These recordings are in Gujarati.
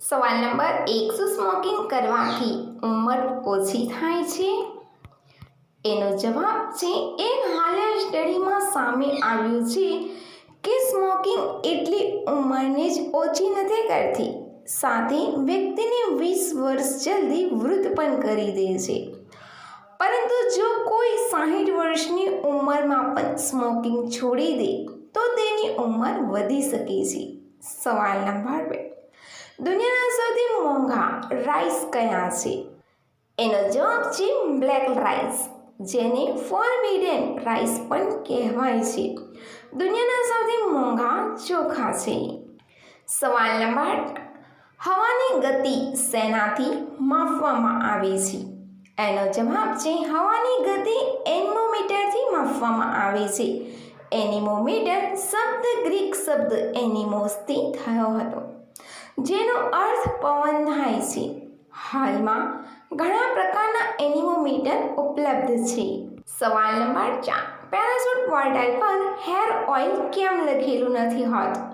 સવાલ નંબર 1, શું સ્મોકિંગ કરવાથી ઉંમર ઓછી થાય છે? એનો જવાબ છે, એક હાલની સ્ટડીમાં સામે આવ્યું છે કે સ્મોકિંગ એટલી ઉંમરને જ ઓછી નથી કરતી, સાથે વ્યક્તિને 20 વર્ષ જલ્દી વૃદ્ધ પણ કરી દે છે. પરંતુ જો કોઈ 60 વર્ષની ઉંમરમાં પણ સ્મોકિંગ છોડી દે તો તેની ઉંમર વધી શકે છે. સવાલ નંબર 2, દુનિયાના સૌથી મોંઘા રાઈસ કયા છે? એનો જવાબ છે બ્લેક રાઈસ, જેને ફોરબિડન રાઈસ પણ કહેવાય છે. દુનિયાના સૌથી મોંઘા ચોખા છે. સવાલ નંબર 3, હવાની ગતિ શેનાથી માપવામાં આવે છે? એનો જવાબ છે, હવાની ગતિ એનીમોમીટરથી માપવામાં આવે છે. એનીમોમીટર શબ્દ ગ્રીક શબ્દ એનિમોસથી થયો હતો, જેનો અર્થ પવન થાય છે. હાલમાં ઘણા પ્રકારના એનિમોમીટર ઉપલબ્ધ છે. સવાલ નંબર 4, પેરાશૂટ બોટલ પર હેર ઓઇલ કેમ લખેલું નથી હોતું?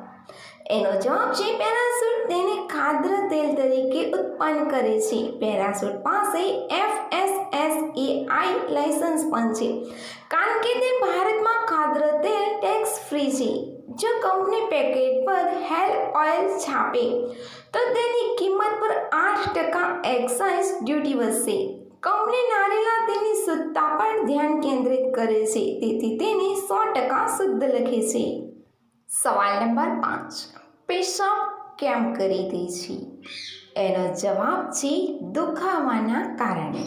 એનો જવાબ છે, પેરાશૂટ તેને ખાદ્ય તેલ તરીકે ઉત્પન્ન કરે છે. પેરાશૂટ પાસે FSSAI લાયસન્સ પણ છે, કારણ કે તે ભારતમાં ખાદ્ય તેલ ટેક્સ ફ્રી છે. જો કંપની પેકેટ પર હેર ઓઇલ છાપે તો તેની કિંમત પર 8% એક્સાઇઝ ડ્યુટી વધશે. કંપની નારિયેળના તેલની શુદ્ધતા પર ધ્યાન કેન્દ્રિત કરે છે, તેથી તેને 100% શુદ્ધ લખે છે. સવાલ નંબર 5, પેશાબ કેમ કરી દે છે? એનો જવાબ છે, દુખાવાના કારણે.